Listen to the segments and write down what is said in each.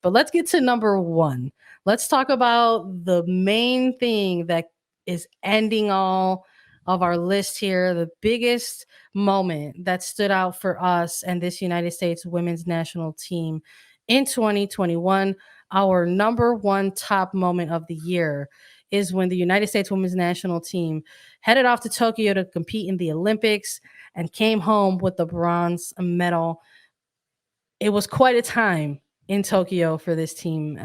But let's get to number one. Let's talk about the main thing that is ending all of our list here. The biggest moment that stood out for us and this United States women's national team in 2021. Our number one top moment of the year is when the United States women's national team headed off to Tokyo to compete in the Olympics and came home with the bronze medal. It was quite a time in Tokyo for this team.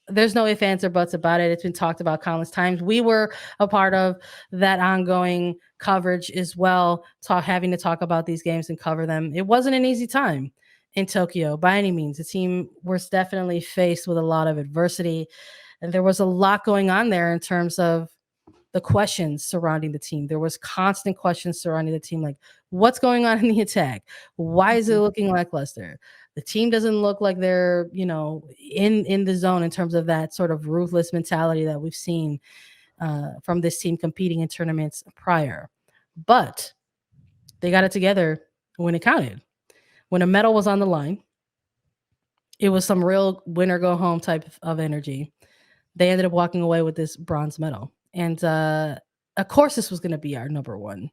There's no ifs, ands, or buts about it. It's been talked about countless times. We were a part of that ongoing coverage as well, having to talk about these games and cover them. It wasn't an easy time in Tokyo by any means. The team was definitely faced with a lot of adversity, and there was a lot going on there in terms of the questions surrounding the team. There was constant questions surrounding the team, like what's going on in the attack? Why is it looking lackluster? The team doesn't look like they're, in the zone in terms of that sort of ruthless mentality that we've seen from this team competing in tournaments prior. But they got it together when it counted. When a medal was on the line, it was some real winner go home type of energy. They ended up walking away with this bronze medal. And of course, this was going to be our number one.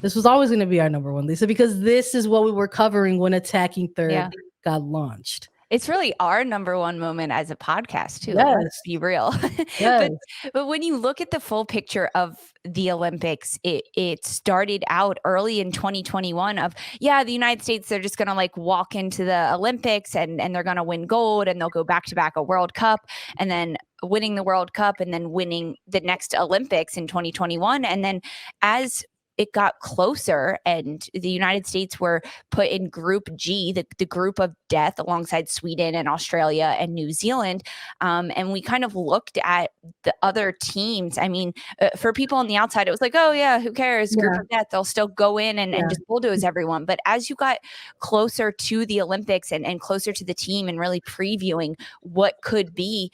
This was always going to be our number one, Lisa, because this is what we were covering when Attacking Third got launched. It's really our number one moment as a podcast, too. Yes. Let's be real. Yes. but when you look at the full picture of the Olympics, it started out early in 2021 of, the United States, they're just going to like walk into the Olympics and they're going to win gold and they'll go back to back a World Cup and then winning the World Cup and then winning the next Olympics in 2021. And then as it got closer and the United States were put in Group G, the group of death, alongside Sweden and Australia and New Zealand. And we kind of looked at the other teams. I mean, for people on the outside, it was like, oh yeah, who cares? Group of death, they'll still go in and just bulldoze everyone. But as you got closer to the Olympics and closer to the team and really previewing what could be,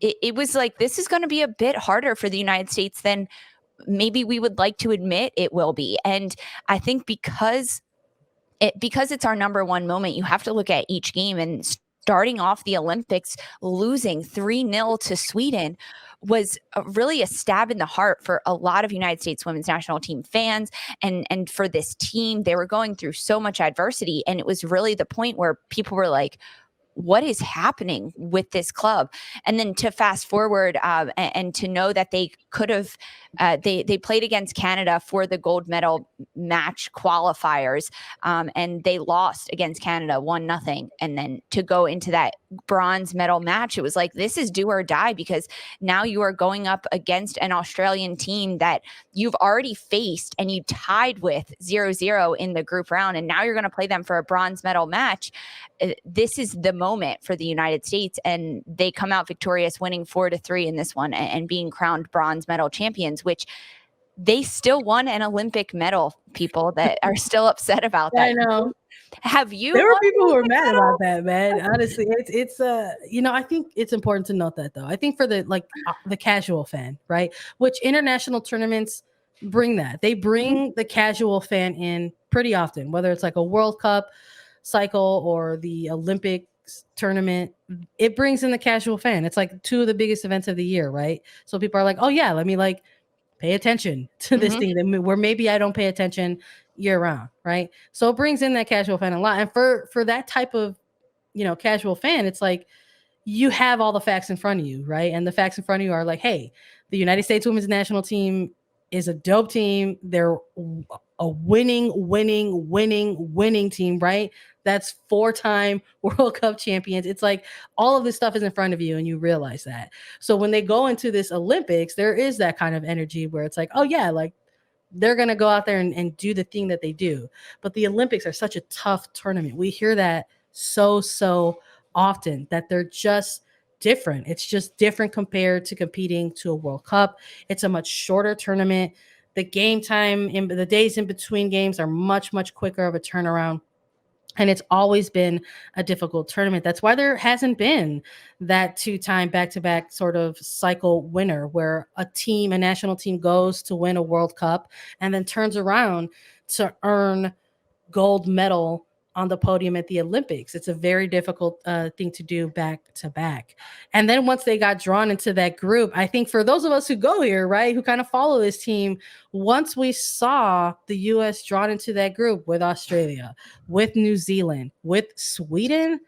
it was like, this is going to be a bit harder for the United States than maybe we would like to admit it will be. And I think because it's our number one moment, you have to look at each game. And starting off the Olympics, losing 3-0 to Sweden was really a stab in the heart for a lot of United States women's national team fans. And for this team, they were going through so much adversity. And it was really the point where people were like, what is happening with this club? And then to fast forward and to know that they could have, they played against Canada for the gold medal match qualifiers, and they lost against Canada 1-0. And then to go into that bronze medal match, it was like, this is do or die, because now you are going up against an Australian team that you've already faced and you tied with 0-0 in the group round. And now you're going to play them for a bronze medal match. This is the moment for the United States, and they come out victorious, winning 4-3 in this one and being crowned bronze medal champions, which they still won an Olympic medal. People that are still upset about that. I know. Have you? There were people who were mad about that, man. Honestly, it's I think it's important to note that, though. I think for the casual fan, right? Which international tournaments bring that. They bring the casual fan in pretty often, whether it's like a World Cup cycle or the Olympics tournament. It brings in the casual fan. It's like two of the biggest events of the year, right? So people are like, oh yeah, let me like pay attention to this thing where maybe I don't pay attention year round, right? So it brings in that casual fan a lot. And for that type of, casual fan, it's like you have all the facts in front of you, right? And the facts in front of you are like, hey, the United States women's national team is a dope team. They're a winning team, right? That's 4-time World Cup champions. It's like all of this stuff is in front of you and you realize that. So when they go into this Olympics, there is that kind of energy where it's like, oh yeah, like they're going to go out there and do the thing that they do. But the Olympics are such a tough tournament. We hear that so often, that they're just different. It's just different compared to competing to a World Cup. It's a much shorter tournament. The game time in the days in between games are much quicker of a turnaround. And it's always been a difficult tournament. That's why there hasn't been that 2-time back-to-back sort of cycle winner where a national team goes to win a World Cup and then turns around to earn gold medal on the podium at the Olympics. It's a very difficult thing to do back to back. And then once they got drawn into that group, I think for those of us who go here, right, who kind of follow this team, once we saw the US drawn into that group with Australia, with New Zealand, with Sweden,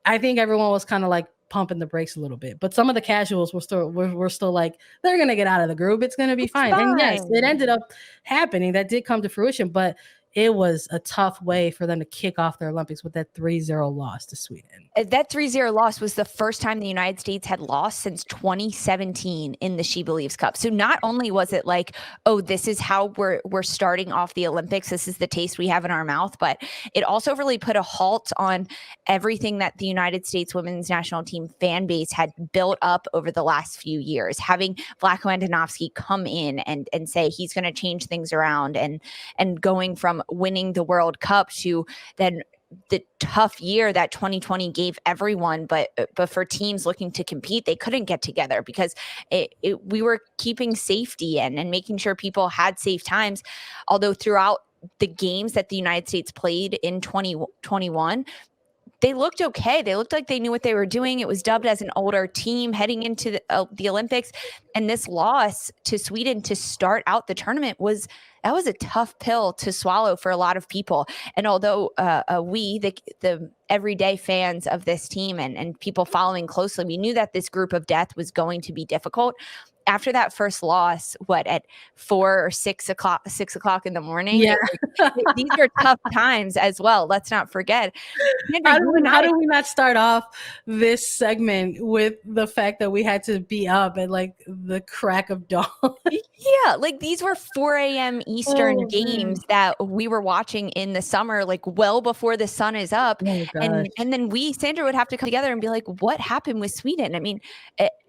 I think everyone was kind of like pumping the brakes a little bit. But some of the casuals were still like, they're gonna get out of the group. It's gonna be fine. And yes, it ended up happening. That did come to fruition, but it was a tough way for them to kick off their Olympics with that 3-0 loss to Sweden. That 3-0 loss was the first time the United States had lost since 2017 in the She Believes Cup. So not only was it like, oh, this is how we're starting off the Olympics, this is the taste we have in our mouth, but it also really put a halt on everything that the United States women's national team fan base had built up over the last few years. Having Vlatko Andonovski come in and say he's going to change things around, and going from winning the World Cup to then the tough year that 2020 gave everyone, but for teams looking to compete, they couldn't get together because we were keeping safety in and making sure people had safe times. Although throughout the games that the United States played in 2021, they looked okay. They looked like they knew what they were doing. It was dubbed as an older team heading into the Olympics. And this loss to Sweden to start out the tournament was a tough pill to swallow for a lot of people. And although we, the everyday fans of this team and people following closely, we knew that this group of death was going to be difficult. After that first loss, at 4 or 6 o'clock in the morning, yeah, these are tough times as well. Let's not forget. How do we not start off this segment with the fact that we had to be up at like the crack of dawn? Yeah, like these were 4 a.m. Eastern games that we were watching in the summer, like well before the sun is up. Oh, and then Sandra would have to come together and be like, what happened with Sweden? I mean,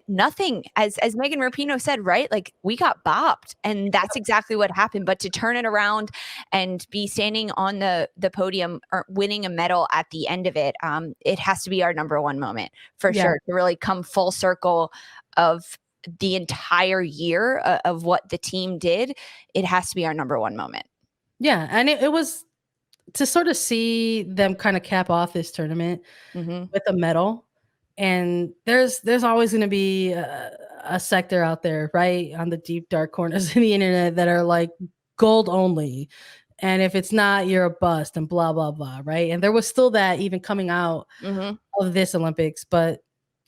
nothing, as Megan Rapinoe said, right? Like we got bopped, and that's exactly what happened. But to turn it around and be standing on the podium or winning a medal at the end of it, it has to be our number one moment for sure, to really come full circle of the entire year of what the team did. It has to be our number one moment. Yeah, and it was to sort of see them kind of cap off this tournament with a medal. And there's always going to be a sector out there, right, on the deep dark corners of the internet that are like gold only, and if it's not, you're a bust, and blah blah blah, right? And there was still that even coming out of this Olympics. But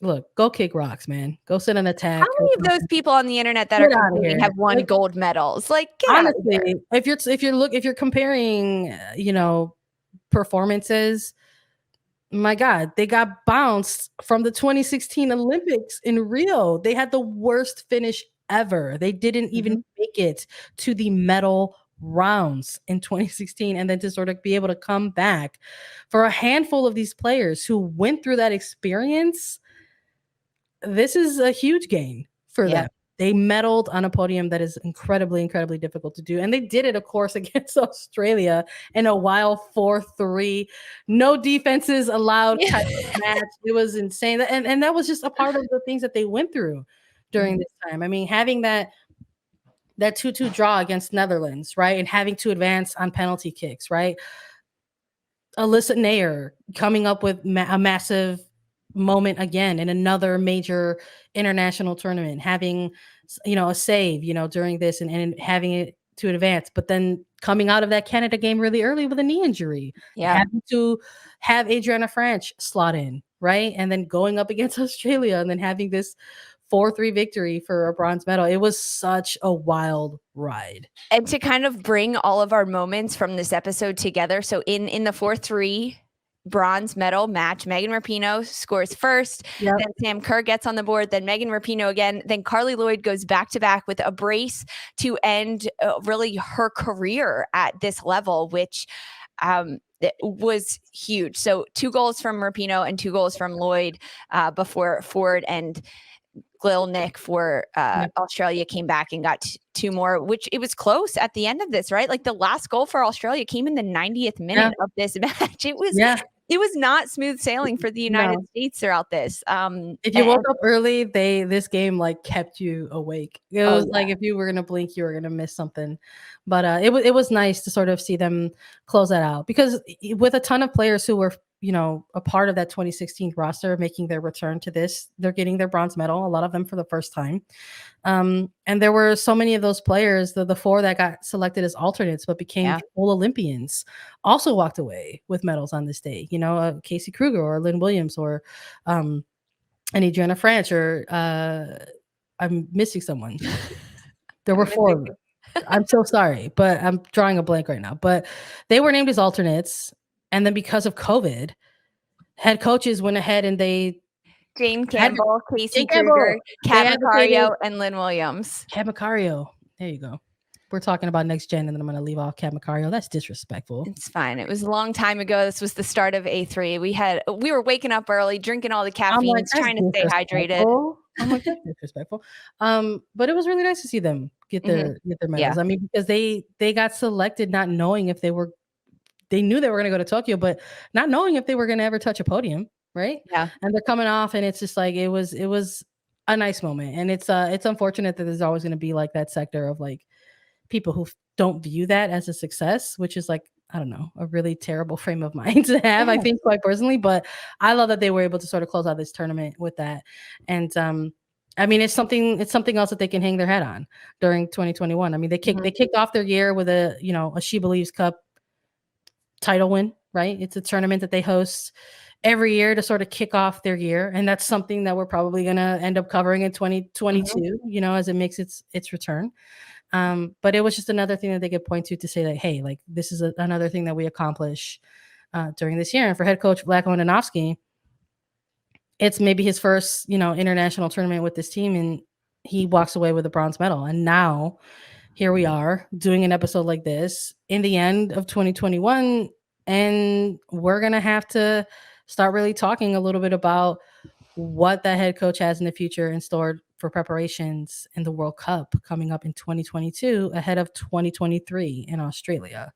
look, go kick rocks, man. Go sit on attack. How many of those people on the internet that are have won gold medals? Like, honestly, if you're comparing, performances, my God, they got bounced from the 2016 Olympics in Rio. They had the worst finish ever. They didn't even make it to the medal rounds in 2016. And then to sort of be able to come back for a handful of these players who went through that experience, this is a huge gain for them. They medaled on a podium that is incredibly, incredibly difficult to do. And they did it, of course, against Australia in a wild 4-3. No defenses allowed type of match. It was insane. And that was just a part of the things that they went through during this time. I mean, having that 2-2 draw against Netherlands, right? And having to advance on penalty kicks, right? Alyssa Nair coming up with a massive moment again in another major international tournament, having a save during this and having it to advance, but then coming out of that Canada game really early with a knee injury, having to have Adriana Franch slot in, right, and then going up against Australia and then having this 4-3 victory for a bronze medal. It was such a wild ride. And to kind of bring all of our moments from this episode together, so in the 4-3 bronze medal match, Megan Rapinoe scores first, then Sam Kerr gets on the board, then Megan Rapinoe again, then Carly Lloyd goes back-to-back with a brace to end really her career at this level, which was huge. So 2 goals from Rapinoe and 2 goals from Lloyd before Ford and Glilnick for Australia came back and got 2 more, which it was close at the end of this, right? Like the last goal for Australia came in the 90th minute of this match. It was It was not smooth sailing for the United No. States throughout this. If you woke up early, this game like kept you awake. It Oh was yeah. like if you were gonna blink, you were gonna miss something. But it was nice to sort of see them close that out because with a ton of players who were a part of that 2016 roster making their return to this, they're getting their bronze medal. A lot of them for the first time. And there were so many of those players, the four that got selected as alternates but became Yeah. full Olympians, also walked away with medals on this day. Casey Kruger or Lynn Williams or and Adriana Franch or I'm missing someone. There were four of them. I'm so sorry, but I'm drawing a blank right now. But they were named as alternates, and then because of COVID, head coaches went ahead and they Jane had Campbell, Casey Jane Campbell. Kruger, They Kat advocated Macario, and Lynn Williams. Kat Macario. There you go. We're talking about next gen, and then I'm going to leave off Kat Macario. That's disrespectful. It's fine. It was a long time ago. This was the start of A3. We were waking up early, drinking all the caffeine, trying to stay hydrated. I'm like, that's disrespectful. But it was really nice to see them get their medals. Yeah. I mean, because they got selected not knowing if they knew they were going to go to Tokyo, but not knowing if they were going to ever touch a podium, right? Yeah. And they're coming off, and it's just like it was a nice moment, and it's unfortunate that there's always going to be like that sector of like people who don't view that as a success, which is like, I don't know, a really terrible frame of mind to have, I think, quite personally. But I love that they were able to sort of close out this tournament with that. And I mean, it's something else that they can hang their hat on during 2021. I mean, they kicked off their year with a She Believes Cup title win, right? It's a tournament that they host every year to sort of kick off their year. And that's something that we're probably going to end up covering in 2022, as it makes its return. But it was just another thing that they could point to say that, hey, like this is another thing that we accomplish during this year. And for head coach Vlatko Andonovski, it's maybe his first, international tournament with this team, and he walks away with a bronze medal. And now here we are doing an episode like this in the end of 2021, and we're gonna have to start really talking a little bit about what that head coach has in the future in store for preparations in the World Cup coming up in 2022 ahead of 2023 in Australia.